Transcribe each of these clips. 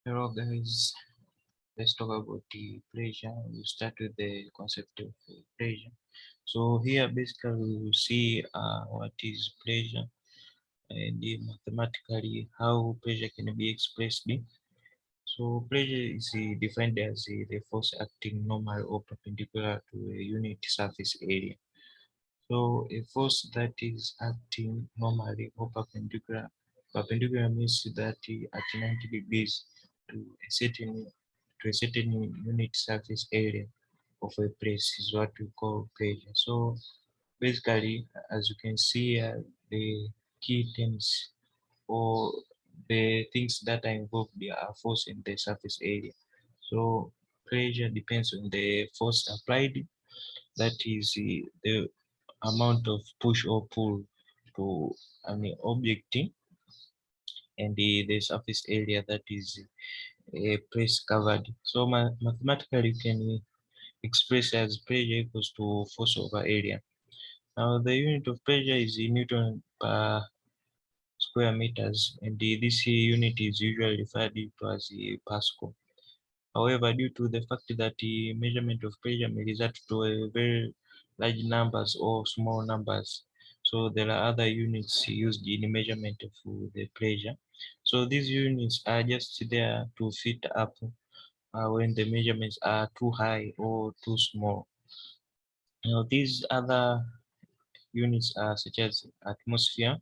Hello guys, let's talk about the pressure. We'll start with the concept of pressure. So here basically we will see what is pressure and mathematically how pressure can be expressed. So pressure is defined as the force acting normal or perpendicular to a unit surface area. So a force that is acting normally or perpendicular means that at 90 degrees to a certain unit surface area of a place is what we call pressure. So basically, as you can see, the key terms or the things that are involved there are force in the surface area. So pressure depends on the force applied, that is the amount of push or pull to an object, and the surface area that is a place covered. So mathematically you can express as pressure equals to force over area. Now the unit of pressure is in Newton per square meters, and this unit is usually referred to as Pascal. However, due to the fact that the measurement of pressure may result to a very large numbers or small numbers, so there are other units used in measurement of the pressure. So these units are just there to fit up when the measurements are too high or too small. Now these other units are such as atmosphere,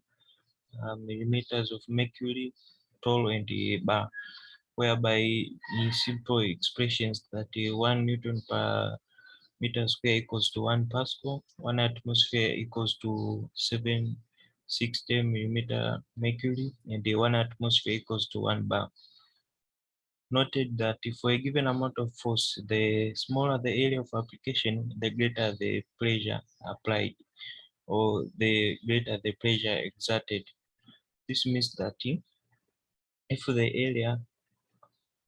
millimeters of mercury, tall, and bar, whereby in simple expressions that 1 Newton per meter square equals to 1 Pascal, 1 atmosphere equals to 760 millimeter mercury, and the 1 atmosphere equals to 1 bar. Noted that for a given amount of force, the smaller the area of application, the greater the pressure applied or the greater the pressure exerted. This means that if the area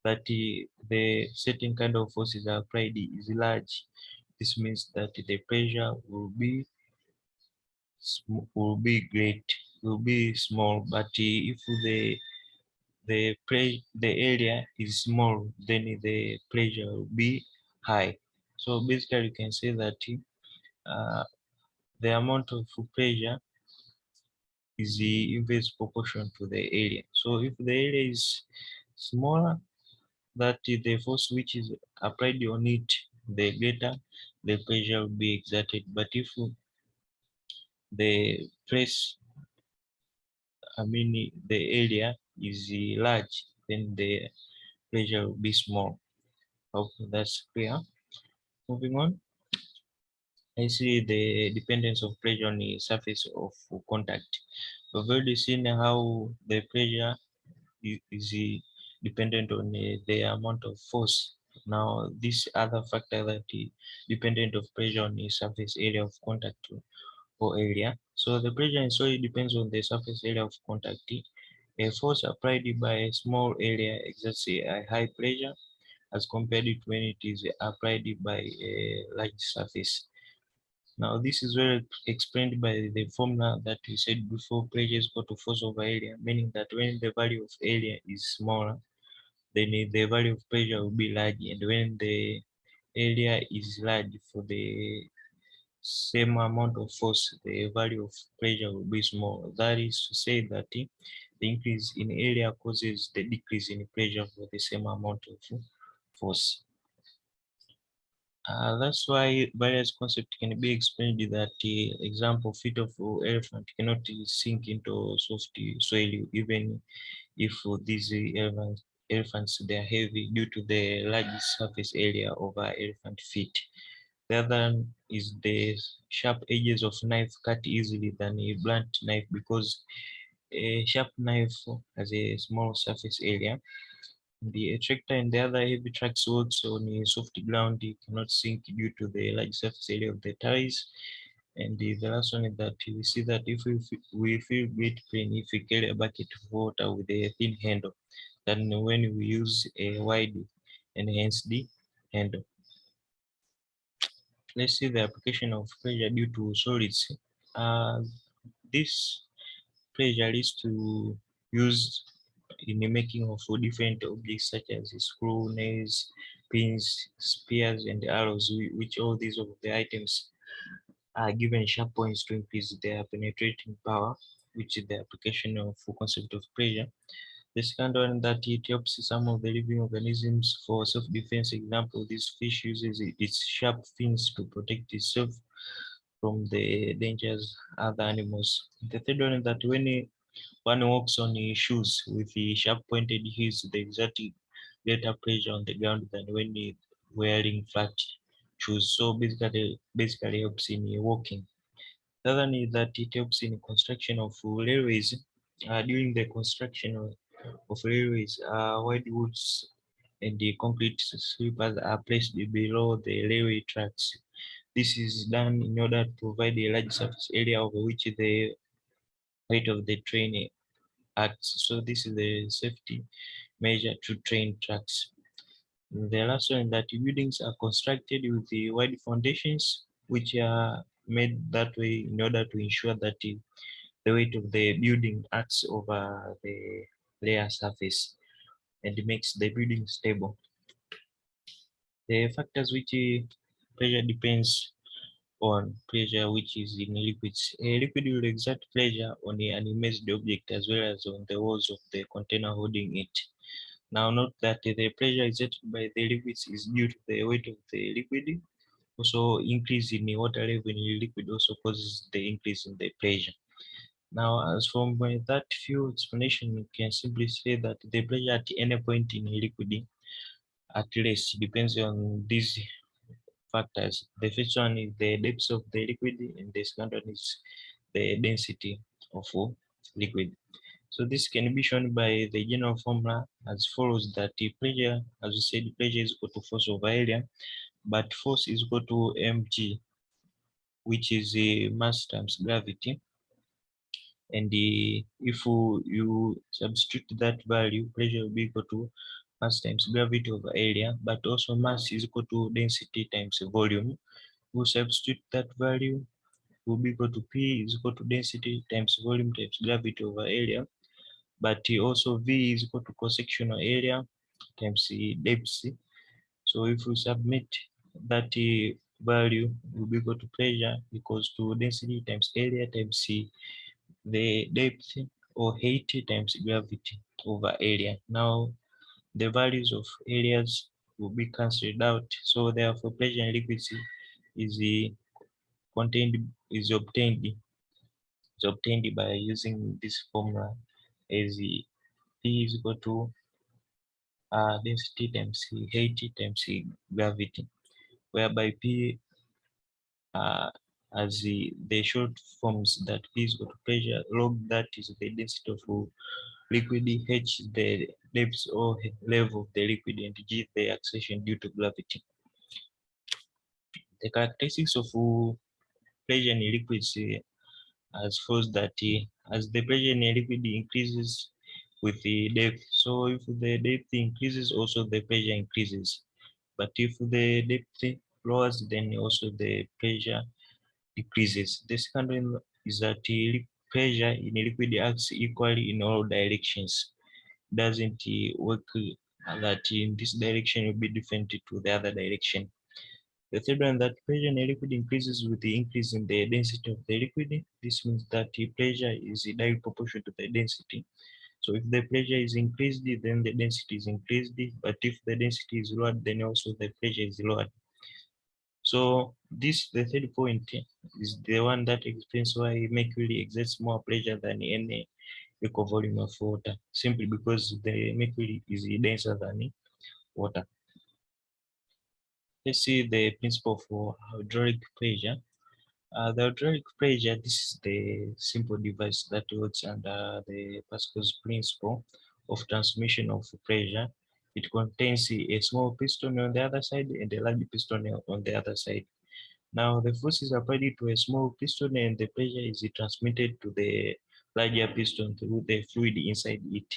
that the certain kind of forces are applied is large, this means that the pressure will be great, will be small. But if the area is small, then the pressure will be high. So basically, you can say that uh, the amount of pressure is the inverse proportion to the area. So if the area is smaller, that the force which is applied on it, the greater the pressure will be exerted. But if the place, the area is large, then the pressure will be small. Hope that's clear. Moving on, I see the dependence of pressure on the surface of contact. We've already seen how the pressure is dependent on the amount of force. Now, this other factor that is dependent of pressure on the surface area of contact or area. So the pressure in soil depends on the surface area of contact. A force applied by a small area exerts a high pressure as compared to when it is applied by a large surface. Now, this is well explained by the formula that we said before: pressure is equal to force over area, meaning that when the value of area is smaller, then the value of pressure will be large, and when the area is large, for the same amount of force, the value of pressure will be small. That is to say that the increase in area causes the decrease in pressure for the same amount of force. That's why various concepts can be explained that example, feet of elephant cannot sink into soft soil even if these elephants they are heavy due to the large surface area of elephant feet. The other one is the sharp edges of knife cut easily than a blunt knife because a sharp knife has a small surface area. The tractor and the other heavy trucks works on a soft ground, it cannot sink due to the large surface area of the tires. And the last one is that we see that if we feel great pain if we carry a bucket of water with a thin handle than when we use a wide and hence the handle. Let's see the application of pressure due to solids. This pressure is to use in the making of different objects such as screw, nails, pins, spears, and arrows, which all these of the items are given sharp points to increase their penetrating power, which is the application of concept of pressure. The second one, that it helps some of the living organisms for self-defense. Example, this fish uses its sharp fins to protect itself from the dangers other animals. The third one is that when one walks on his shoes with the sharp pointed heels, they exert greater pressure on the ground than when wearing flat shoes. So basically helps in walking. The other one is that it helps in construction of railways. During the construction of railways, wide woods and the concrete sweepers are placed below the railway tracks. This is done in order to provide a large surface area over which the weight of the train acts. So this is the safety measure to train tracks. The last one, that buildings are constructed with the wide foundations, which are made that way in order to ensure that the weight of the building acts over the layer surface and makes the building stable. The factors which pressure depends on pressure which is in liquids. A liquid will exert pressure on an immersed object as well as on the walls of the container holding it. Now note that the pressure exerted by the liquids is due to the weight of the liquid. Also, increase in the water level in the liquid also causes the increase in the pressure. Now, as from that few explanation, you can simply say that the pressure at any point in a liquid at rest depends on these factors. The first one is the depth of the liquid, and the second one is the density of liquid. So this can be shown by the general formula as follows: that the pressure, as we said, pressure is equal to force over area, but force is equal to mg, which is mass times gravity. And if you substitute that value, pressure will be equal to mass times gravity over area, but also mass is equal to density times volume. We substitute that value, will be equal to P is equal to density times volume times gravity over area, but also V is equal to cross-sectional area times depth. So if we submit that value, will be equal to pressure equals to density times area times the depth or height times gravity over area. Now the values of areas will be cancelled out. So therefore pressure in liquids is contained is obtained by using this formula as P is equal to density times height times gravity, whereby P as the short forms that P is equal to pressure, log that is the density of liquid, H the depth or level of the liquid, and G the acceleration due to gravity. The characteristics of pressure in liquids as follows: that as the pressure in a liquid increases with the depth, so if the depth increases, also the pressure increases. But if the depth lowers, then also the pressure decreases. The second one is that pressure in a liquid acts equally in all directions. Doesn't work that in this direction will be different to the other direction. The third one, that pressure in a liquid increases with the increase in the density of the liquid. This means that the pressure is direct proportional to the density. So if the pressure is increased, then the density is increased. But if the density is lowered, then also the pressure is lowered. So this, the third point, is the one that explains why mercury exerts more pressure than any equal volume of water, simply because the mercury is denser than water. Let's see the principle for hydraulic pressure. The hydraulic pressure, this is the simple device that works under the Pascal's principle of transmission of pressure. It contains a small piston on the other side and a large piston on the other side. Now the force is applied to a small piston and the pressure is transmitted to the larger piston through the fluid inside it.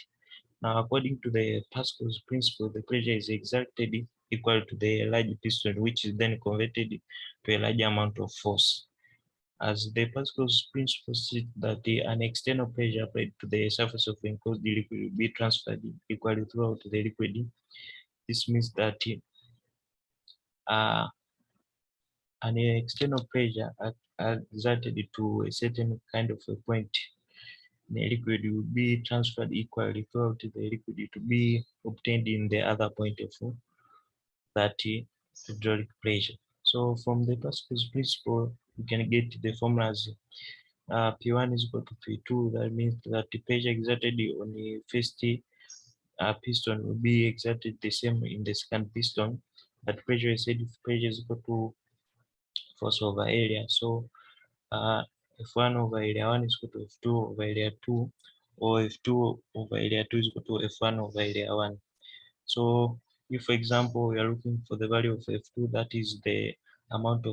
Now, according to the Pascal's principle, the pressure is exerted equal to the large piston, which is then converted to a large amount of force. as the Pascal's principle states that an external pressure applied to the surface of enclosed liquid will be transferred equally throughout the liquid. This means that uh, an external pressure exerted to a certain kind of a point in a liquid will be transferred equally throughout the liquid to be obtained in the other point of that hydraulic pressure. So from the Pascal's principle, we can get the formulas. P1 is equal to P2. That means that the pressure exerted on the first piston will be exerted the same in the second piston. That pressure is said if pressure is equal to force over area. So F1 over area 1 is equal to F2 over area 2, or F2 over area 2 is equal to F1 over area 1. So if, for example, we are looking for the value of F2, that is the amount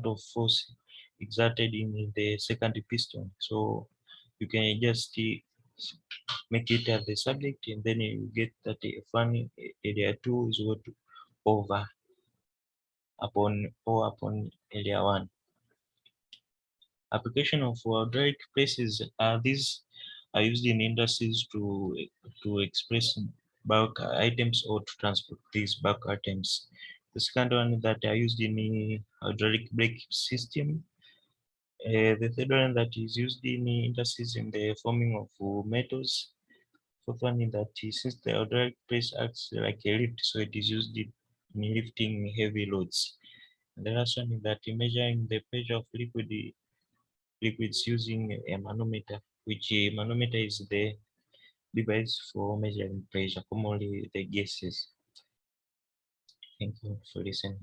of force exerted in the second piston. So you can just make it as the subject, and then you get that F1 area 2 is equal to over upon area 1. Application of hydraulic presses are these are used in industries to express bulk items or to transport these bulk items. The second one that are used in the hydraulic brake system. The third one that is used in the industries in the forming of metals. Fourth one is that since the hydraulic press acts like a lift, so it is used in lifting heavy loads. And the last one is that measuring the pressure of liquids using a manometer, which a manometer is the device for measuring pressure, commonly the gases. Thank you for listening.